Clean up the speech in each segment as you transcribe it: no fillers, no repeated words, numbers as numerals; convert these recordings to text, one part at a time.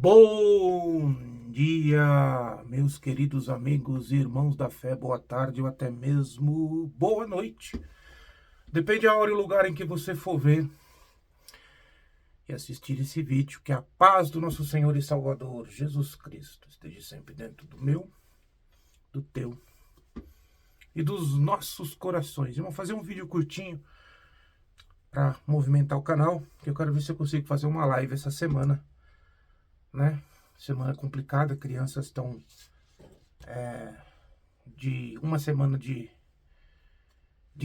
Bom dia, meus queridos amigos e irmãos da fé, boa tarde ou até mesmo boa noite. Depende da hora e o lugar em que você for ver e assistir esse vídeo. Que a paz do nosso Senhor e Salvador Jesus Cristo esteja sempre dentro do meu, do teu e dos nossos corações. Vamos fazer um vídeo curtinho para movimentar o canal, que eu quero ver se eu consigo fazer uma live essa semana, né? Semana complicada, crianças estão de uma semana de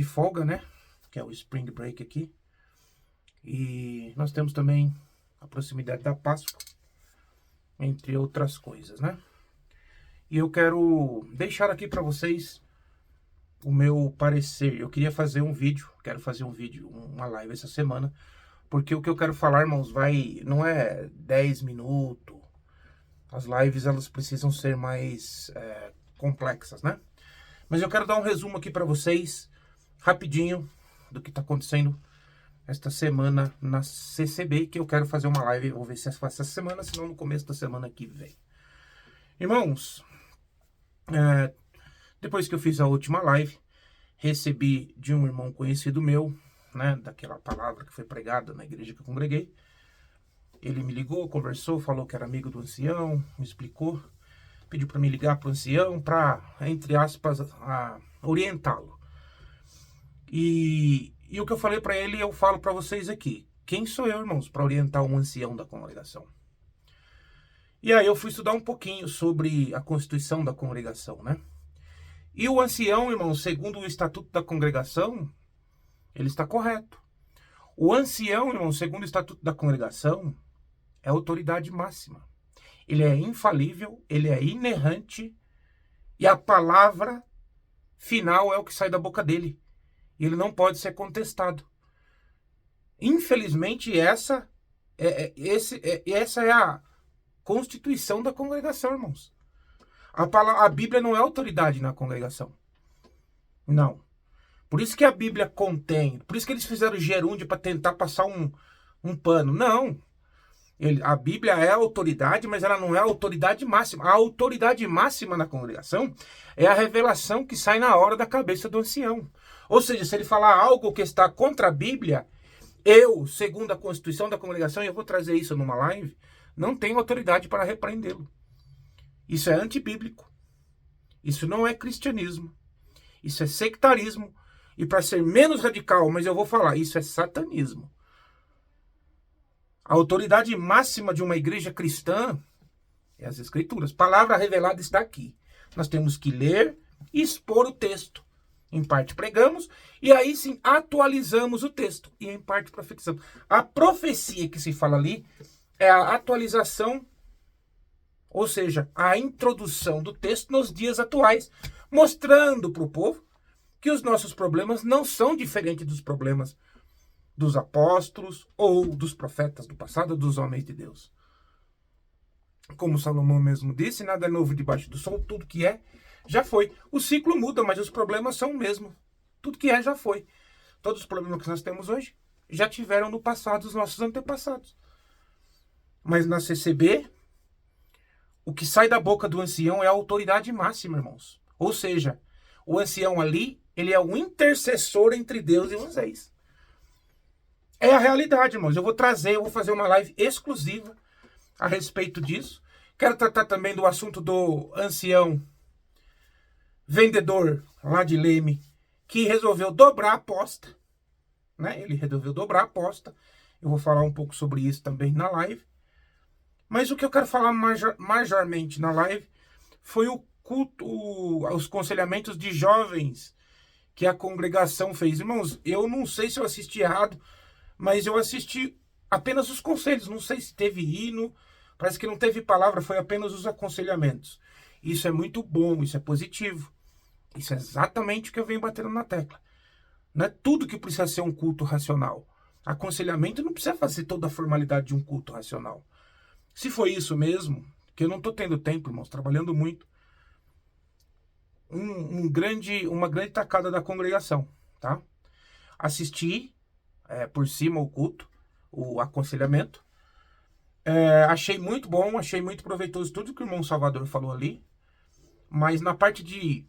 folga, né? Que é o Spring Break aqui. E nós temos também a proximidade da Páscoa, entre outras coisas, né? E eu quero deixar aqui para vocês o meu parecer. Eu queria fazer um vídeo, quero fazer um vídeo, uma live essa semana, porque o que eu quero falar, irmãos, não é 10 minutos. As lives, elas precisam ser mais complexas, né? Mas eu quero dar um resumo aqui para vocês, rapidinho, do que está acontecendo esta semana na CCB, que eu quero fazer uma live. Vou ver se faço essa semana, senão no começo da semana que vem. Irmãos, depois que eu fiz a última live, recebi de um irmão conhecido meu, né, daquela palavra que foi pregada na igreja que eu congreguei. Ele me ligou, conversou, falou que era amigo do ancião, me explicou, pediu para me ligar para o ancião para, entre aspas, orientá-lo. E o que eu falei para ele, eu falo para vocês aqui. Quem sou eu, irmãos, para orientar um ancião da congregação? E aí eu fui estudar um pouquinho sobre a constituição da congregação, né? E o ancião, irmãos, segundo o estatuto da congregação, ele está correto. O ancião, irmão, segundo o estatuto da congregação, é a autoridade máxima. Ele é infalível, ele é inerrante, e a palavra final é o que sai da boca dele. E ele não pode ser contestado. Infelizmente, essa é a constituição da congregação, irmãos. A Bíblia não é autoridade na congregação. Não. Por isso que a Bíblia contém, por isso que eles fizeram gerúndio para tentar passar um pano. Não. A Bíblia é a autoridade, mas ela não é a autoridade máxima. A autoridade máxima na congregação é a revelação que sai na hora da cabeça do ancião. Ou seja, se ele falar algo que está contra a Bíblia, eu, segundo a constituição da congregação, e eu vou trazer isso numa live, não tenho autoridade para repreendê-lo. Isso é antibíblico. Isso não é cristianismo. Isso é sectarismo. E para ser menos radical, mas eu vou falar, isso é satanismo. A autoridade máxima de uma igreja cristã é as Escrituras. Palavra revelada está aqui. Nós temos que ler e expor o texto. Em parte pregamos e aí sim atualizamos o texto. E em parte profetizamos. A profecia que se fala ali é a atualização, ou seja, a introdução do texto nos dias atuais, mostrando para o povo que os nossos problemas não são diferentes dos problemas dos apóstolos ou dos profetas do passado, dos homens de Deus. Como Salomão mesmo disse, nada é novo debaixo do sol, tudo que é, já foi. O ciclo muda, mas os problemas são o mesmo. Tudo que é, já foi. Todos os problemas que nós temos hoje, já tiveram no passado os nossos antepassados. Mas na CCB, o que sai da boca do ancião é a autoridade máxima, irmãos. Ou seja, o ancião ali, ele é o intercessor entre Deus e vocês. É a realidade, irmãos. Eu vou fazer uma live exclusiva a respeito disso. Quero tratar também do assunto do ancião vendedor lá de Leme, que resolveu dobrar a aposta, né? Ele resolveu dobrar a aposta. Eu vou falar um pouco sobre isso também na live. Mas o que eu quero falar majormente na live foi o culto, os aconselhamentos de jovens que a congregação fez. Irmãos, eu não sei se eu assisti errado, mas eu assisti apenas os conselhos. Não sei se teve hino, parece que não teve palavra, foi apenas os aconselhamentos. Isso é muito bom, isso é positivo. Isso é exatamente o que eu venho batendo na tecla. Não é tudo que precisa ser um culto racional. Aconselhamento não precisa fazer toda a formalidade de um culto racional. Se foi isso mesmo, que eu não estou tendo tempo, irmãos, trabalhando muito, uma grande tacada da congregação, tá? Assisti por cima o culto, o aconselhamento. Achei muito bom, achei muito proveitoso tudo que o irmão Salvador falou ali. Mas na parte de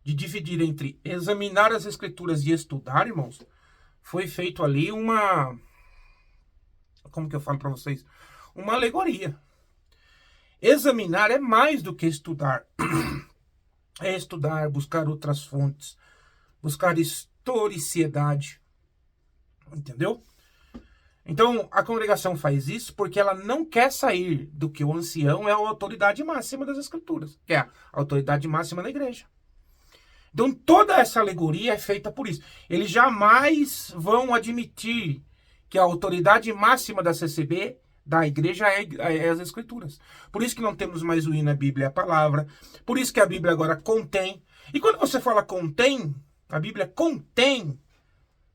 dividir entre examinar as escrituras e estudar, irmãos, foi feito ali uma... Como que eu falo para vocês? Uma alegoria. Examinar é mais do que estudar. É estudar, buscar outras fontes, buscar historicidade. Entendeu? Então, a congregação faz isso porque ela não quer sair do que o ancião é a autoridade máxima das escrituras, que é a autoridade máxima da igreja. Então, toda essa alegoria é feita por isso. Eles jamais vão admitir que a autoridade máxima da CCB, da igreja, é as escrituras. Por isso que não temos mais o hino, a Bíblia é a palavra. Por isso que a Bíblia agora contém. E quando você fala contém, a Bíblia contém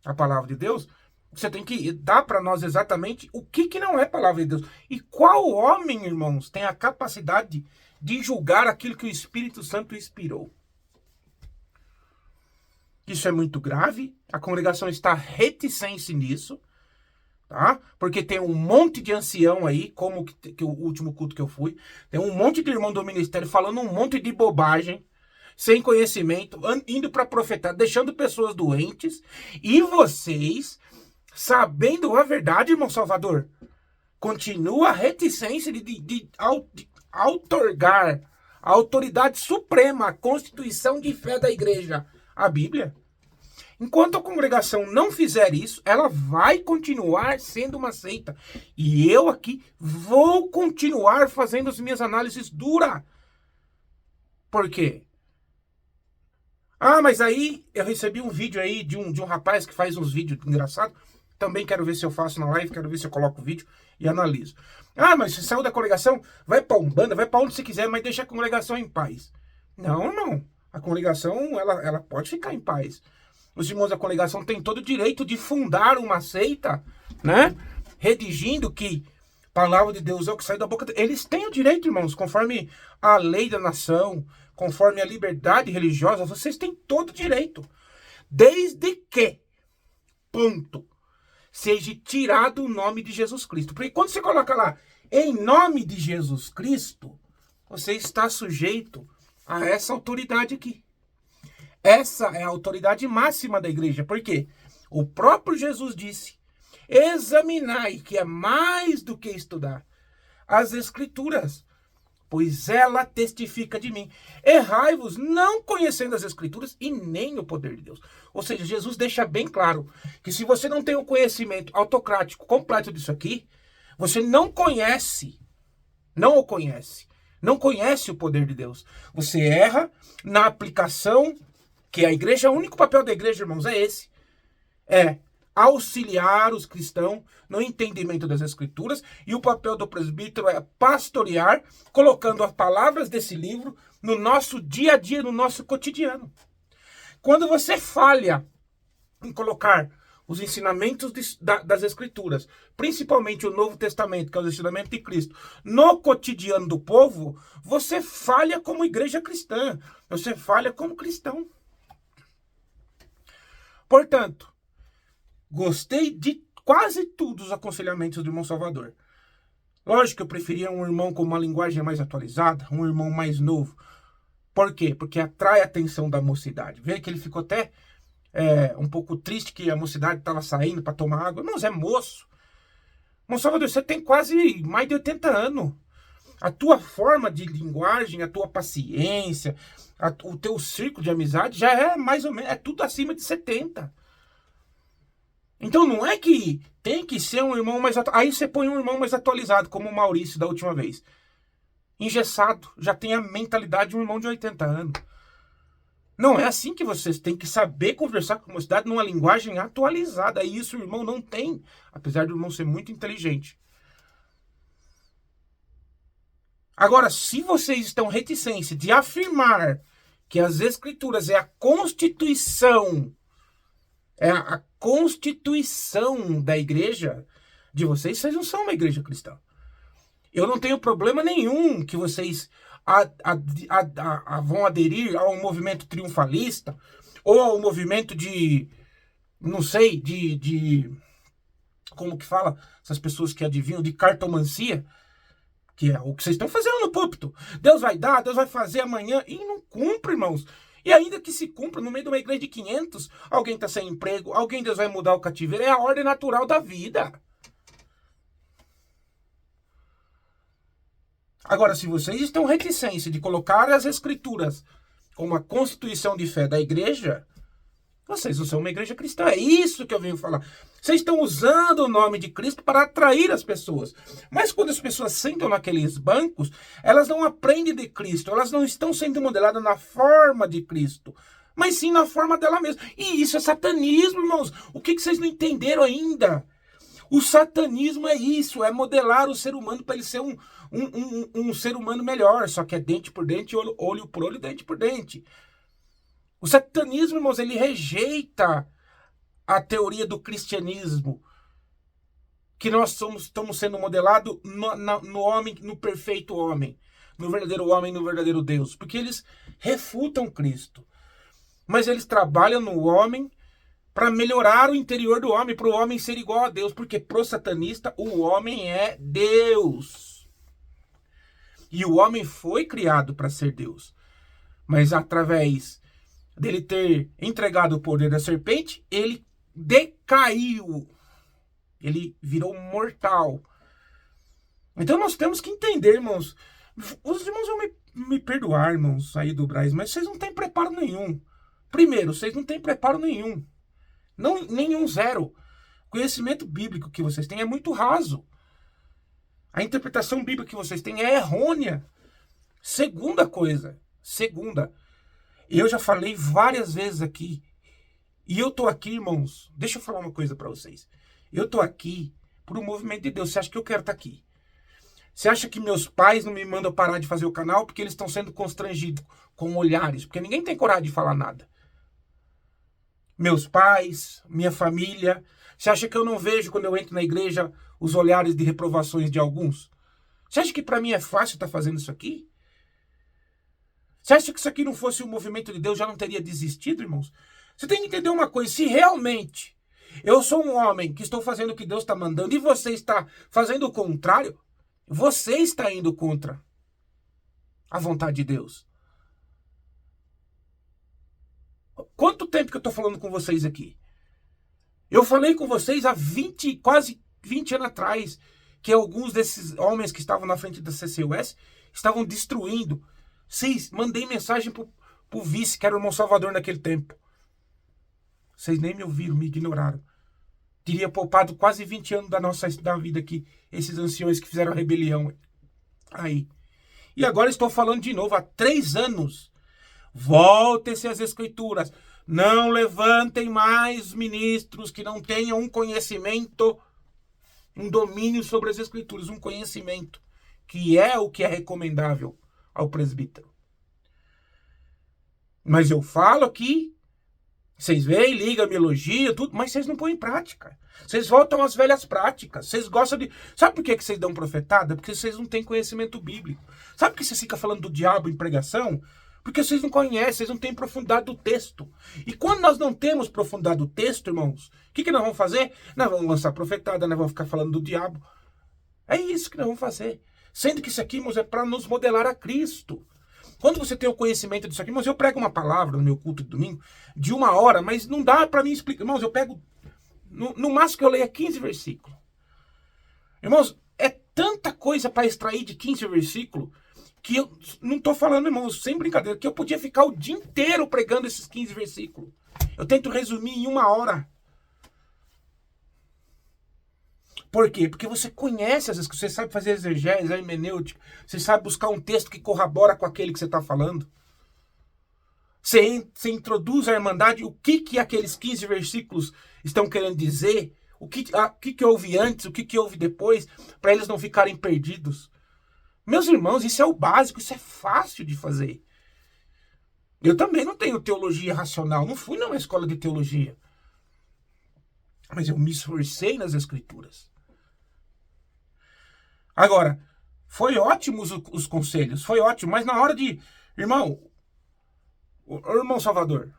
a palavra de Deus, você tem que dar para nós exatamente o que não é palavra de Deus. E qual homem, irmãos, tem a capacidade de julgar aquilo que o Espírito Santo inspirou? Isso é muito grave. A congregação está reticente nisso, tá? Porque tem um monte de ancião aí, como que o último culto que eu fui, tem um monte de irmão do ministério falando um monte de bobagem, sem conhecimento, indo para profetar, deixando pessoas doentes, e vocês, sabendo a verdade, irmão Salvador, continua a reticência de outorgar a autoridade suprema, a constituição de fé da igreja, a Bíblia. Enquanto a congregação não fizer isso, ela vai continuar sendo uma seita. E eu aqui vou continuar fazendo as minhas análises duras. Por quê? Mas aí eu recebi um vídeo aí de um rapaz que faz uns vídeos engraçados. Também quero ver se eu faço na live, quero ver se eu coloco o vídeo e analiso. Mas você saiu da congregação, vai para Umbanda, vai para onde você quiser, mas deixa a congregação em paz. Não. A congregação, ela pode ficar em paz. Os irmãos da congregação têm todo o direito de fundar uma seita, né? Redigindo que a palavra de Deus é o que sai da boca deles. Eles têm o direito, irmãos, conforme a lei da nação, conforme a liberdade religiosa, vocês têm todo o direito. Desde que, ponto, seja tirado o nome de Jesus Cristo. Porque quando você coloca lá, em nome de Jesus Cristo, você está sujeito a essa autoridade aqui. Essa é a autoridade máxima da igreja. Por quê? O próprio Jesus disse, examinai, que é mais do que estudar, as escrituras, pois ela testifica de mim. Errai-vos, não conhecendo as escrituras e nem o poder de Deus. Ou seja, Jesus deixa bem claro que se você não tem o conhecimento autocrático completo disso aqui, você não conhece, não conhece o poder de Deus. Você erra na aplicação, que a igreja, o único papel da igreja, irmãos, é esse. É auxiliar os cristãos no entendimento das escrituras, e o papel do presbítero é pastorear, colocando as palavras desse livro no nosso dia a dia, no nosso cotidiano. Quando você falha em colocar os ensinamentos das escrituras, principalmente o Novo Testamento, que é o ensinamento de Cristo, no cotidiano do povo, você falha como igreja cristã, você falha como cristão. Portanto, gostei de quase todos os aconselhamentos do irmão Salvador. Lógico que eu preferia um irmão com uma linguagem mais atualizada, um irmão mais novo. Por quê? Porque atrai a atenção da mocidade. Vê que ele ficou até um pouco triste que a mocidade estava saindo para tomar água. Não, é moço. Irmão Salvador, você tem quase mais de 80 anos. A tua forma de linguagem, a tua paciência, o teu círculo de amizade já é mais ou menos, é tudo acima de 70. Então não é que tem que ser um irmão mais atualizado. Aí você põe um irmão mais atualizado, como o Maurício da última vez. Engessado, já tem a mentalidade de um irmão de 80 anos. Não é assim que vocês têm que saber conversar com a mocidade numa linguagem atualizada. E isso o irmão não tem, apesar do irmão ser muito inteligente. Agora, se vocês estão reticentes de afirmar que as escrituras é a constituição da igreja de vocês, vocês não são uma igreja cristã. Eu não tenho problema nenhum que vocês vão aderir ao movimento triunfalista ou ao movimento de, não sei, como que fala, essas pessoas que adivinham, de cartomancia, que é o que vocês estão fazendo no púlpito. Deus vai dar, Deus vai fazer amanhã, e não cumpre, irmãos. E ainda que se cumpra, no meio de uma igreja de 500, alguém está sem emprego, alguém Deus vai mudar o cativeiro, é a ordem natural da vida. Agora, se vocês estão reticentes de colocar as escrituras como a constituição de fé da igreja, vocês não são uma igreja cristã. É isso que eu venho falar. Vocês estão usando o nome de Cristo para atrair as pessoas. Mas quando as pessoas sentam naqueles bancos, elas não aprendem de Cristo. Elas não estão sendo modeladas na forma de Cristo, mas sim na forma dela mesma. E isso é satanismo, irmãos. O que vocês não entenderam ainda? O satanismo é isso, é modelar o ser humano para ele ser um ser humano melhor, só que é dente por dente, olho por olho, dente por dente. O satanismo, irmãos, ele rejeita a teoria do cristianismo, que nós estamos sendo modelados no homem, no perfeito homem, no verdadeiro Deus, porque eles refutam Cristo. Mas eles trabalham no homem para melhorar o interior do homem, para o homem ser igual a Deus, porque pro satanista o homem é Deus. E o homem foi criado para ser Deus. Mas através dele ter entregado o poder da serpente, ele decaiu. Ele virou mortal. Então nós temos que entender, irmãos. Os irmãos vão me perdoar, irmãos, aí do Braz, mas vocês não têm preparo nenhum. Primeiro, vocês não têm preparo nenhum. Não, nenhum, zero. O conhecimento bíblico que vocês têm é muito raso. A interpretação bíblica que vocês têm é errônea. Segunda coisa. Eu já falei várias vezes aqui. E eu tô aqui, irmãos. Deixa eu falar uma coisa para vocês. Eu tô aqui por um movimento de Deus. Você acha que eu quero estar aqui? Você acha que meus pais não me mandam parar de fazer o canal porque eles estão sendo constrangidos com olhares? Porque ninguém tem coragem de falar nada. Meus pais, minha família. Você acha que eu não vejo quando eu entro na igreja os olhares de reprovações de alguns? Você acha que para mim é fácil estar fazendo isso aqui? Você acha que isso aqui não fosse o movimento de Deus, já não teria desistido, irmãos? Você tem que entender uma coisa. Se realmente eu sou um homem que estou fazendo o que Deus está mandando e você está fazendo o contrário, você está indo contra a vontade de Deus. Quanto tempo que eu estou falando com vocês aqui? Eu falei com vocês há quase 20 anos atrás, que alguns desses homens que estavam na frente da CCUS estavam destruindo. Mandei mensagem pro vice, que era o irmão Salvador naquele tempo. Vocês nem me ouviram, me ignoraram. Teria poupado quase 20 anos da vida aqui, esses anciões que fizeram a rebelião aí. E agora estou falando de novo, há 3 anos. Voltem-se às escrituras. Não levantem mais ministros que não tenham um conhecimento, um domínio sobre as escrituras, um conhecimento, que é o que é recomendável ao presbítero. Mas eu falo aqui, vocês veem, ligam, me elogiam, tudo, mas vocês não põem em prática. Vocês voltam às velhas práticas. Vocês gostam de... Sabe por que vocês dão profetada? Porque vocês não têm conhecimento bíblico. Sabe por que vocês ficam falando do diabo em pregação? Porque vocês não conhecem, vocês não têm profundidade do texto. E quando nós não temos profundidade do texto, irmãos, o que nós vamos fazer? Nós vamos lançar profetada, nós vamos ficar falando do diabo. É isso que nós vamos fazer. Sendo que isso aqui, irmãos, é para nos modelar a Cristo. Quando você tem o conhecimento disso aqui, irmãos, eu prego uma palavra no meu culto de domingo de 1 hora, mas não dá para mim explicar. Irmãos, eu pego, no máximo que eu leio é 15 versículos. Irmãos, é tanta coisa para extrair de 15 versículos que eu não estou falando, irmãos, sem brincadeira, que eu podia ficar o dia inteiro pregando esses 15 versículos. Eu tento resumir em 1 hora. Por quê? Porque você conhece, às vezes, você sabe fazer exegese, hermenêutica, você sabe buscar um texto que corrobora com aquele que você está falando. Você introduz a irmandade, o que aqueles 15 versículos estão querendo dizer, o que houve antes, o que houve depois, para eles não ficarem perdidos. Meus irmãos, isso é o básico, isso é fácil de fazer. Eu também não tenho teologia racional, não fui numa escola de teologia. Mas eu me esforcei nas escrituras. Agora, foi ótimo os conselhos, foi ótimo, mas na hora de... Irmão Salvador,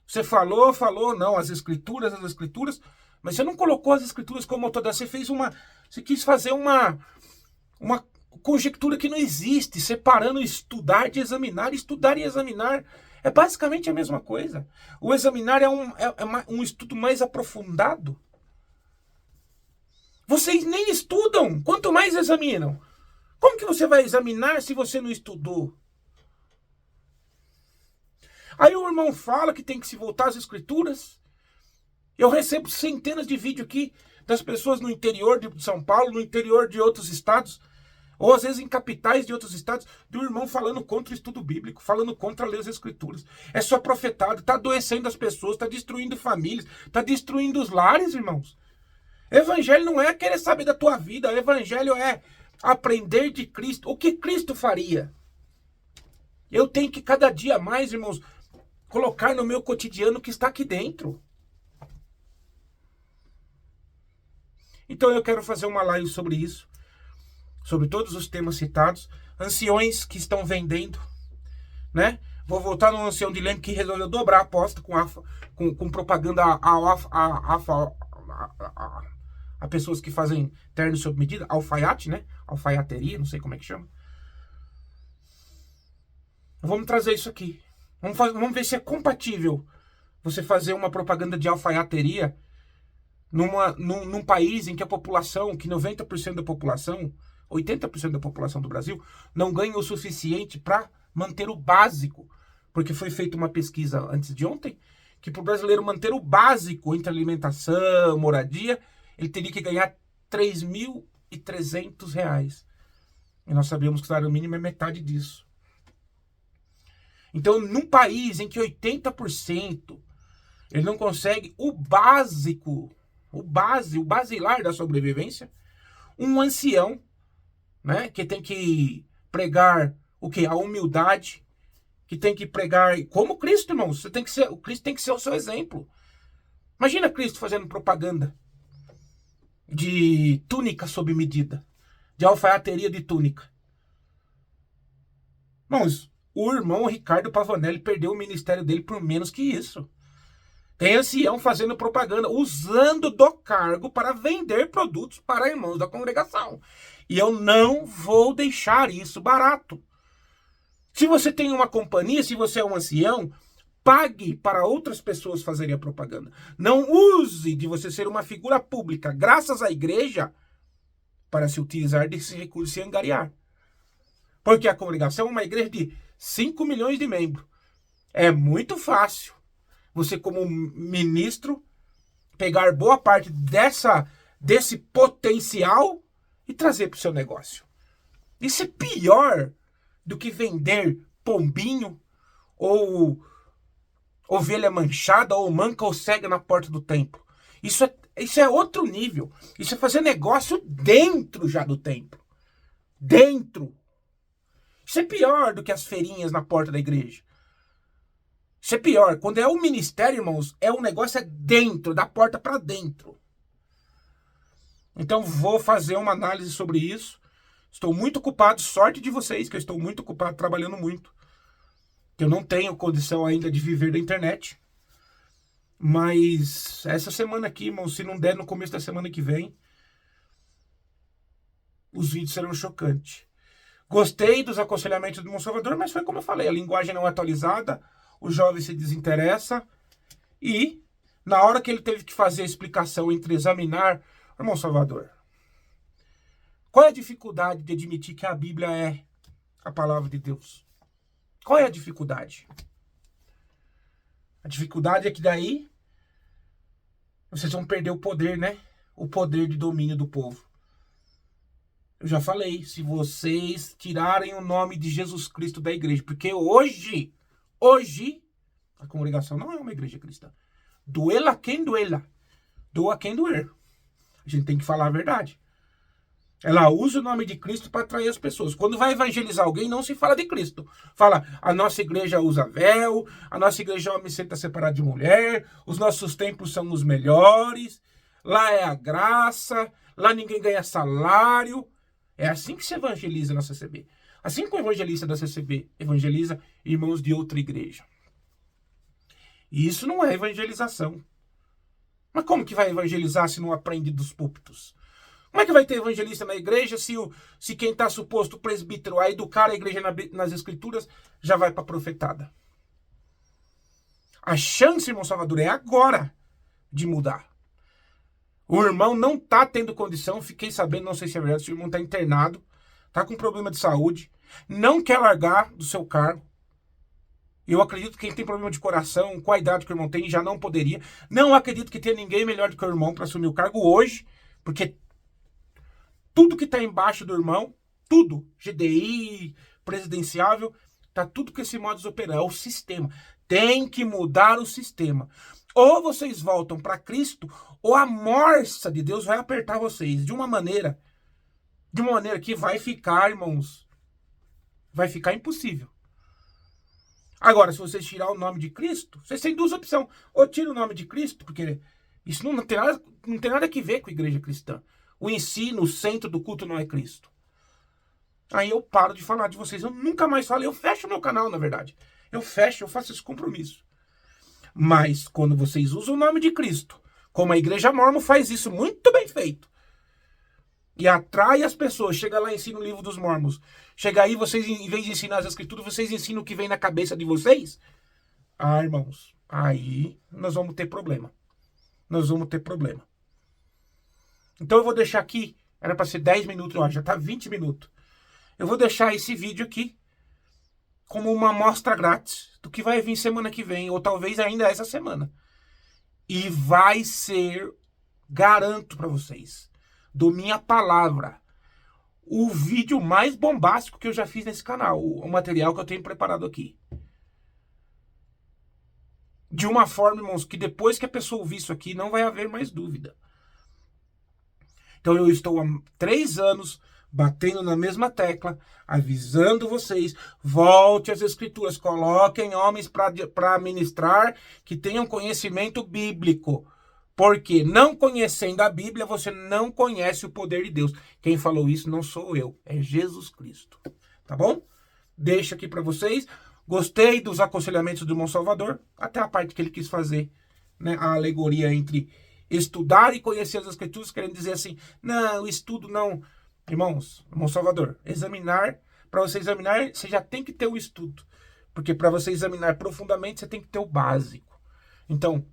você falou, não, as escrituras, Mas você não colocou as escrituras como autoridade. Você quis fazer uma conjectura que não existe, separando estudar de examinar. Estudar e examinar é basicamente a mesma coisa. O examinar é um estudo mais aprofundado. Vocês nem estudam, quanto mais examinam. Como que você vai examinar se você não estudou? Aí o irmão fala que tem que se voltar às escrituras. Eu recebo centenas de vídeos aqui das pessoas no interior de São Paulo, no interior de outros estados, ou às vezes em capitais de outros estados, do irmão falando contra o estudo bíblico, falando contra ler as escrituras. É só profetado, está adoecendo as pessoas, está destruindo famílias, está destruindo os lares, irmãos. Evangelho não é querer saber da tua vida, evangelho é aprender de Cristo. O que Cristo faria? Eu tenho que cada dia mais, irmãos, colocar no meu cotidiano o que está aqui dentro. Então eu quero fazer uma live sobre isso, sobre todos os temas citados, anciões que estão vendendo, né? Vou voltar no ancião de Leme que resolveu dobrar a aposta com propaganda a pessoas que fazem terno sob medida, alfaiate, né? Alfaiateria, não sei como é que chama. Vamos trazer isso aqui. Vamos ver se é compatível você fazer uma propaganda de alfaiateria num país em que a população, que 90% da população, 80% da população do Brasil, não ganha o suficiente para manter o básico. Porque foi feita uma pesquisa antes de ontem, que para o brasileiro manter o básico entre alimentação, moradia, ele teria que ganhar R$3.300. E nós sabemos que o salário mínimo é metade disso. Então, num país em que 80% ele não consegue o básico, o basilar da sobrevivência, um ancião, né, que tem que pregar o quê? A humildade, que tem que pregar como Cristo, irmão. O Cristo tem que ser o seu exemplo. Imagina Cristo fazendo propaganda de túnica sob medida, de alfaiateria de túnica. Irmãos, o irmão Ricardo Pavanelli perdeu o ministério dele por menos que isso. Tem ancião fazendo propaganda, usando do cargo para vender produtos para irmãos da congregação. E eu não vou deixar isso barato. Se você tem uma companhia, se você é um ancião, pague para outras pessoas fazerem a propaganda. Não use de você ser uma figura pública, graças à igreja, para se utilizar desse recurso e angariar. Porque a congregação é uma igreja de 5 milhões de membros. É muito fácil você, como ministro, pegar boa parte desse potencial e trazer para o seu negócio. Isso é pior do que vender pombinho ou ovelha manchada ou manca ou cega na porta do templo. Isso é outro nível. Isso é fazer negócio dentro já do templo. Dentro. Isso é pior do que as feirinhas na porta da igreja. Isso é pior. Quando é um ministério, irmãos, o negócio é dentro, da porta para dentro. Então vou fazer uma análise sobre isso. Estou muito ocupado, sorte de vocês, que eu estou muito ocupado, trabalhando muito. Que eu não tenho condição ainda de viver da internet. Mas essa semana aqui, irmãos, se não der no começo da semana que vem, os vídeos serão chocantes. Gostei dos aconselhamentos do irmão Salvador, mas foi como eu falei, a linguagem não é atualizada, o jovem se desinteressa e na hora que ele teve que fazer a explicação entre examinar, irmão Salvador, qual é a dificuldade de admitir que a Bíblia é a palavra de Deus? Qual é a dificuldade? A dificuldade é que daí vocês vão perder o poder, né? O poder de domínio do povo. Eu já falei, se vocês tirarem o nome de Jesus Cristo da igreja, porque hoje, a congregação não é uma igreja cristã. Doela quem doela. Doa quem doer. A gente tem que falar a verdade. Ela usa o nome de Cristo para atrair as pessoas. Quando vai evangelizar alguém, não se fala de Cristo. Fala, a nossa igreja usa véu, a nossa igreja homem senta separado de mulher, os nossos templos são os melhores, lá é a graça, lá ninguém ganha salário. É assim que se evangeliza na CCB. Assim que o evangelista da CCB evangeliza irmãos de outra igreja. E isso não é evangelização. Mas como que vai evangelizar se não aprende dos púlpitos? Como é que vai ter evangelista na igreja se quem está suposto presbítero a educar a igreja nas escrituras já vai para profetada? A chance, irmão Salvador, é agora de mudar. O irmão não está tendo condição, fiquei sabendo, não sei se é verdade, se o irmão está internado, está com problema de saúde, não quer largar do seu cargo. Eu acredito que quem tem problema de coração, com a idade que o irmão tem, já não poderia. Não acredito que tenha ninguém melhor do que o irmão para assumir o cargo hoje, porque tudo que está embaixo do irmão, tudo, GDI, presidenciável, está tudo com esse modus operandi, é o sistema. Tem que mudar o sistema. Ou vocês voltam para Cristo, ou a morsa de Deus vai apertar vocês de uma maneira que vai ficar, irmãos, vai ficar impossível. Agora, se vocês tirar o nome de Cristo, vocês têm duas opções. Ou tira o nome de Cristo, porque isso não tem nada a ver com a igreja cristã. O ensino, o centro do culto não é Cristo. Aí eu paro de falar de vocês. Eu nunca mais falei. Eu fecho meu canal, na verdade. Eu faço esse compromisso. Mas quando vocês usam o nome de Cristo, como a igreja mórmon faz isso muito bem feito, e atrai as pessoas, chega lá e ensina o livro dos Mormons, chega aí, vocês, em vez de ensinar as escrituras, vocês ensinam o que vem na cabeça de vocês. Ah, irmãos, aí nós vamos ter problema. Nós vamos ter problema. Então eu vou deixar aqui, era para ser 10 minutos, ó, já tá 20 minutos. Eu vou deixar esse vídeo aqui como uma amostra grátis do que vai vir semana que vem, ou talvez ainda essa semana. E vai ser, garanto para vocês, do minha palavra, o vídeo mais bombástico que eu já fiz nesse canal, o material que eu tenho preparado aqui. De uma forma, irmãos, que depois que a pessoa ouvir isso aqui, não vai haver mais dúvida. Então eu estou há 3 anos batendo na mesma tecla, avisando vocês, volte às escrituras, coloquem homens para ministrar que tenham conhecimento bíblico. Porque não conhecendo a Bíblia, você não conhece o poder de Deus. Quem falou isso não sou eu, é Jesus Cristo. Tá bom? Deixo aqui para vocês. Gostei dos aconselhamentos do irmão Salvador, até a parte que ele quis fazer, né, a alegoria entre estudar e conhecer as escrituras, querendo dizer assim, não, estudo não. Irmãos, irmão Salvador, examinar, para você examinar, você já tem que ter o estudo. Porque para você examinar profundamente, você tem que ter o básico. Então,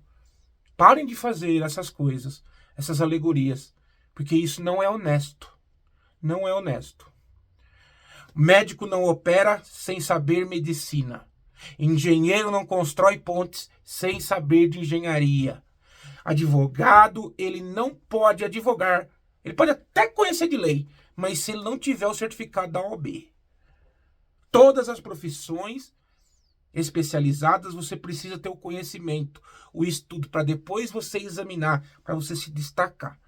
parem de fazer essas coisas, essas alegorias, porque isso não é honesto. Não é honesto. Médico não opera sem saber medicina. Engenheiro não constrói pontes sem saber de engenharia. Advogado, ele não pode advogar. Ele pode até conhecer de lei, mas se ele não tiver o certificado da OAB. Todas as profissões especializadas, você precisa ter o conhecimento, o estudo, para depois você examinar, para você se destacar.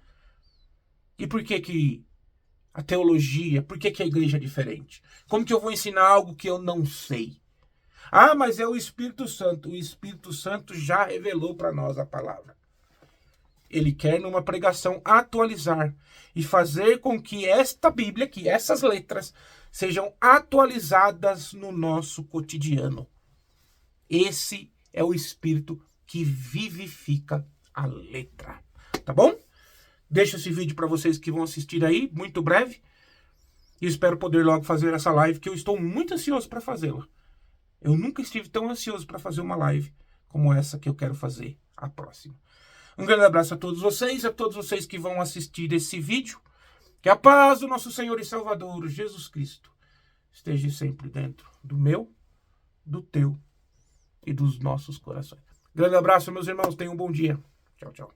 E por que a teologia, por que a igreja é diferente? Como que eu vou ensinar algo que eu não sei? Ah, mas é o Espírito Santo. O Espírito Santo já revelou para nós a palavra. Ele quer, numa pregação, atualizar e fazer com que esta Bíblia, que essas letras, sejam atualizadas no nosso cotidiano. Esse é o Espírito que vivifica a letra. Tá bom? Deixo esse vídeo para vocês que vão assistir aí, muito breve. E espero poder logo fazer essa live, que eu estou muito ansioso para fazê-la. Eu nunca estive tão ansioso para fazer uma live como essa que eu quero fazer, a próxima. Um grande abraço a todos vocês que vão assistir esse vídeo. Que a paz do nosso Senhor e Salvador, Jesus Cristo, esteja sempre dentro do meu, do teu e dos nossos corações. Grande abraço, meus irmãos. Tenham um bom dia. Tchau, tchau.